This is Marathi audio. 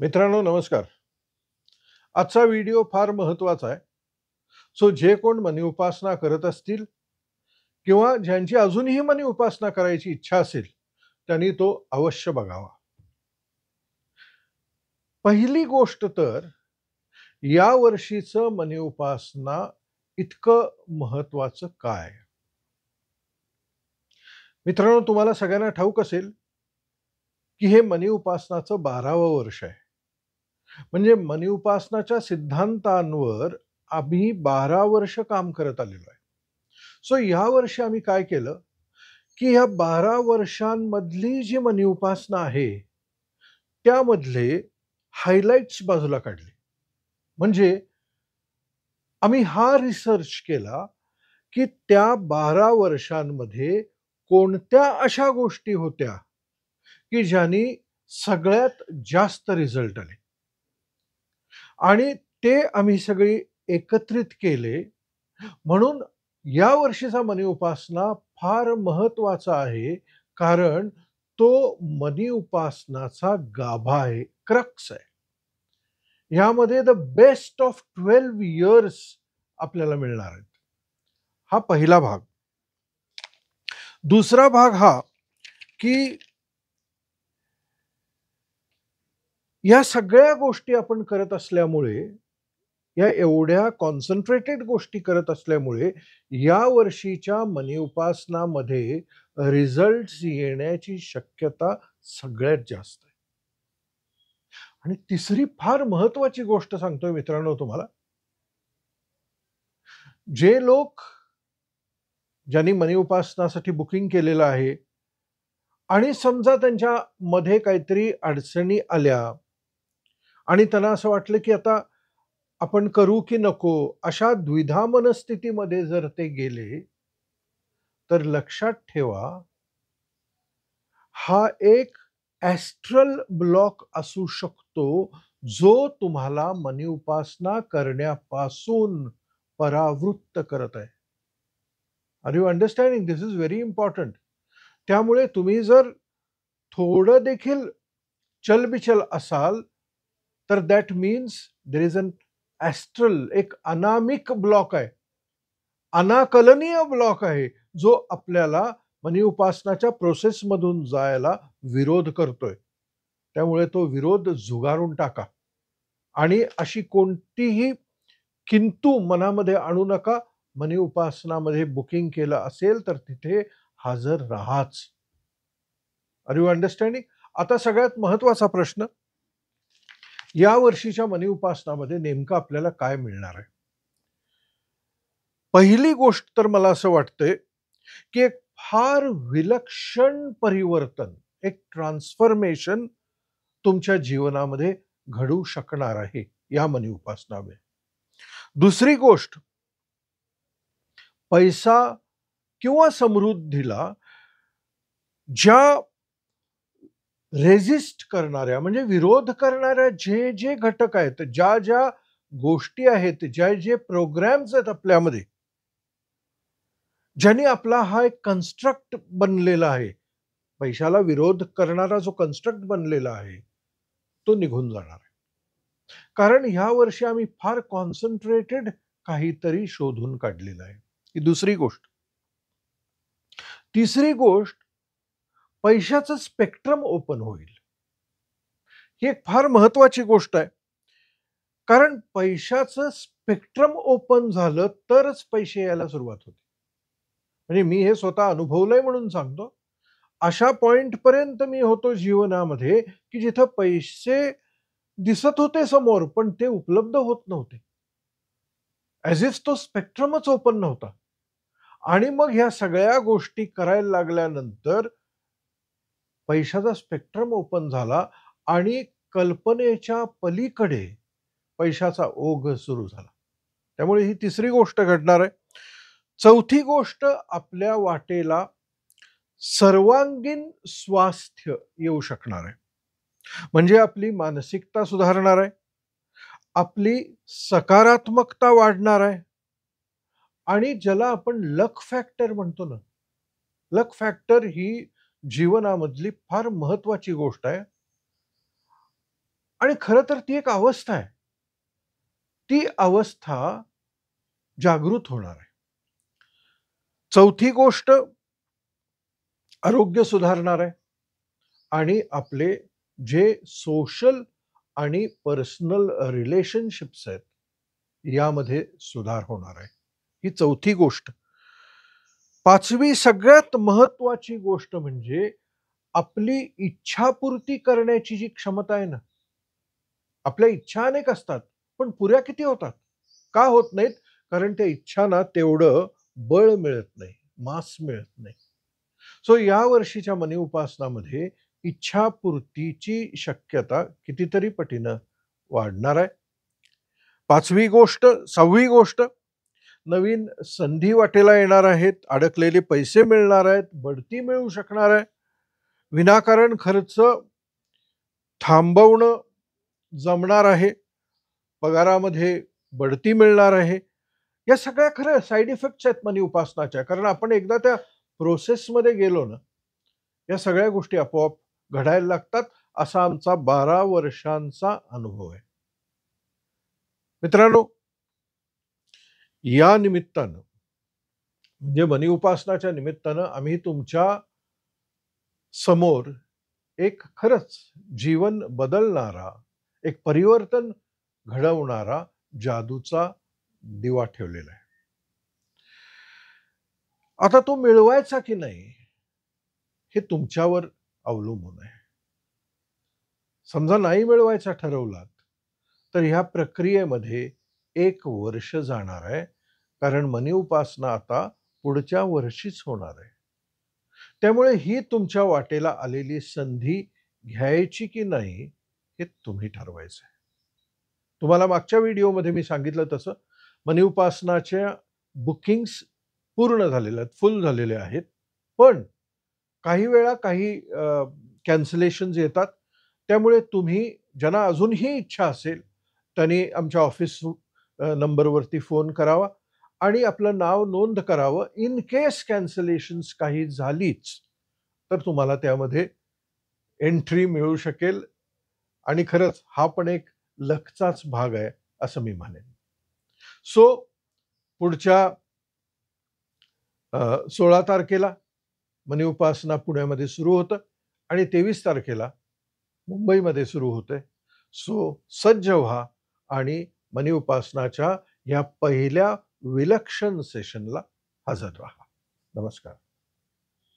मित्रांनो नमस्कार. आजचा व्हिडिओ फार महत्त्वाचा आहे. जे कोण मनी उपासना करत असतील किंवा ज्यांची अजूनही मनी उपासना करायची इच्छा असेल, त्यांनी तो अवश्य बघावा. पहिली गोष्ट तर या वर्षीचं मनी उपासना इतकं महत्त्वाचं काय? मित्रांनो तुम्हाला सगळ्यांना ठाऊक असेल, की हे मनी उपासनाचं 12वं वर्ष आहे. म्हणजे मनी उपासनाच्या सिद्धांतांवर आम्ही 12 वर्ष काम करत आलेलो आहे. या वर्षी आम्ही काय केलं, की ह्या 12 वर्षांमधली जी मनी उपासना आहे, त्यामधले हायलाइट्स बाजूला काढले. म्हणजे आम्ही हा रिसर्च केला, की त्या 12 वर्षांमध्ये कोणत्या अशा गोष्टी होत्या, की ज्यांनी सगळ्यात जास्त रिझल्ट आले. आणि ते आम्ही सगळे एकत्रित केले. म्हणून या वर्षीचा मनी उपासना फार महत्त्वाचा आहे. कारण तो मनी उपासनाचा गाभा आहे, क्रक्स आहे. ह्यामध्ये द बेस्ट ऑफ 12 इयर्स आपल्याला मिळणार आहेत. हा पहिला भाग. दुसरा भाग हा, की या सगळ्या गोष्टी आपण करत असल्यामुळे, या एवढ्या कॉन्सन्ट्रेटेड गोष्टी करत असल्यामुळे या वर्षीच्या मनी उपासनामध्ये रिझल्ट्स येण्याची शक्यता सगळ्यात जास्त आहे. आणि तिसरी फार महत्वाची गोष्ट सांगतोय मित्रांनो तुम्हाला. जे लोक ज्यांनी मनी उपासनासाठी बुकिंग केलेलं आहे आणि समजा त्यांच्या मध्ये काहीतरी अडचणी आल्या आणि त्यांना असं वाटलं की आता आपण करू की नको, अशा द्विधा मनस्थितीमध्ये जर ते गेले, तर लक्षात ठेवा, हा एक ॲस्ट्रल ब्लॉक असू शकतो, जो तुम्हाला मनी उपासना करण्यापासून परावृत्त करत आहे. Are you understanding? This is very important. त्यामुळे तुम्ही जर थोडं देखील चलबिचल असाल, तर that means there is an astral, एक अनामिक ब्लॉक आहे. अनाकलनीय ब्लॉक आहे, जो आपल्याला मनी उपासनाच्या प्रोसेसमधून जायला विरोध करतोय. त्यामुळे तो विरोध झुगारून टाका आणि अशी कोणतीही किंतु मनामध्ये आणू नका. मनी उपासनामध्ये बुकिंग केलं असेल तर तिथे हजर राहाच. R you understanding? आता सगळ्यात महत्वाचा प्रश्न, या वर्षीच्या मनी उपासनामध्ये नेमकं आपल्याला काय मिळणार आहे? पहिली गोष्ट तर मला असं वाटतंय, की एक फार विलक्षण परिवर्तन, एक ट्रान्सफॉर्मेशन तुमच्या जीवनामध्ये घडू शकणार आहे या मनी उपासनामुळे. दुसरी गोष्ट, पैसा किंवा समृद्धीला ज्या रेझिस्ट करणाऱ्या, म्हणजे विरोध करणाऱ्या जे जे घटक आहेत, ज्या ज्या गोष्टी आहेत, ज्या जे प्रोग्राम्स आहेत आपल्यामध्ये, ज्यांनी आपला हा एक कन्स्ट्रक्ट बनलेला आहे, पैशाला विरोध करणारा जो कन्स्ट्रक्ट बनलेला आहे, तो निघून जाणार आहे. कारण ह्या वर्षी आम्ही फार कॉन्सन्ट्रेटेड काहीतरी शोधून काढलेलं आहे. ही दुसरी गोष्ट. तिसरी गोष्ट, पैशाचं स्पेक्ट्रम ओपन होईल. ही एक फार महत्वाची गोष्ट आहे. कारण पैशाचं स्पेक्ट्रम ओपन झालं तरच पैसे यायला सुरुवात होते. म्हणजे मी हे स्वतः अनुभवलंय म्हणून सांगतो. अशा पॉइंटपर्यंत मी होतो जीवनामध्ये, की जिथं पैसे दिसत होते समोर, पण ते उपलब्ध होत नव्हते. ॲज इफ तो स्पेक्ट्रमच ओपन नव्हता. आणि मग ह्या सगळ्या गोष्टी करायला लागल्यानंतर पैशाचा स्पेक्ट्रम ओपन झाला आणि कल्पनेच्या पलीकडे पैशाचा ओघ सुरू झाला. त्यामुळे ही तिसरी गोष्ट घडणार आहे. चौथी गोष्ट, आपल्या वाटेला सर्वांगीण स्वास्थ्य येऊ शकणार आहे. म्हणजे आपली मानसिकता सुधारणार आहे, आपली सकारात्मकता वाढणार आहे आणि ज्याला आपण लक फॅक्टर म्हणतो ना, लक फॅक्टर ही जीवनामधली फार महत्वाची गोष्ट आहे. आणि खरं तर ती एक अवस्था आहे. ती अवस्था जागृत होणार आहे. चौथी गोष्ट आरोग्य सुधारणार आहे आणि आपले जे सोशल आणि पर्सनल रिलेशनशिप्स आहेत यामध्ये सुधार होणार आहे. ही चौथी गोष्ट. पाचवी सगळ्यात महत्वाची गोष्ट म्हणजे आपली इच्छापूर्ती करण्याची जी क्षमता आहे ना, आपल्या इच्छा अनेक असतात, पण पुऱ्या किती होतात? का होत नाहीत? कारण त्या इच्छांना तेवढं बळ मिळत नाही, मास मिळत नाही. सो या वर्षीच्या मनी उपासनामध्ये इच्छापूर्तीची शक्यता कितीतरी पटीनं वाढणार आहे. पाचवी गोष्ट, सहावी गोष्ट, नवीन संधी वाटेला येणार आहेत, अडकलेले पैसे मिळणार आहेत, बढती मिळू शकणार आहे. विनाकारण खर्च थांबवणं जमणार आहे. पगारामध्ये बढती मिळणार आहे. या सगळ्या खरं साइड इफेक्ट्स आहेत मनी उपासनाच्या. कारण आपण एकदा त्या प्रोसेसमध्ये गेलो ना, या सगळ्या गोष्टी आपोआप घडायला लागतात. असा आमचा 12 वर्षांचा अनुभव आहे. मित्रांनो, या निमित्तानं म्हणजे मनी उपासनाच्या निमित्तानं आम्ही तुमच्या समोर एक खरंच जीवन बदलणारा, एक परिवर्तन घडवणारा जादूचा दिवा ठेवलेला आहे. आता तो मिळवायचा की नाही हे तुमच्यावर अवलंबून आहे. समजा नाही मिळवायचा ठरवलात तर ह्या प्रक्रियेमध्ये 1 वर्ष जाणार आहे. कारण मनी उपासना आता पुढच्या वर्षीच होणार आहे. त्यामुळे ही तुमच्या वाटेला आलेली संधी घ्यायची की नाही हे तुम्ही ठरवायचं आहे. तुम्हाला मागच्या व्हिडिओमध्ये मी सांगितलं तसं मनी उपासनाच्या बुकिंग्स पूर्ण झालेल्या आहेत, फुल झालेले आहेत. पण काही वेळा काही कॅन्सलेशन्स येतात. त्यामुळे तुम्ही ज्यांना अजूनही इच्छा असेल त्यांनी आमच्या ऑफिस नंबरवरती फोन करावा आणि आपलं नाव नोंद करावं. इन केस कॅन्सलेशन्स काही झालीच तर तुम्हाला त्यामध्ये एंट्री मिळू शकेल आणि खरंच हा पण एक लकचाच भाग आहे असं मी म्हणेन. सो पुढच्या 16 तारखेला मनी उपासना पुण्यामध्ये सुरू होतं आणि 23 तारखेला मुंबईमध्ये सुरू होते. सो सज्ज व्हा आणि मनी उपासनाच्या या पहिल्या विलक्षण सेशनला हजर राहा. नमस्कार.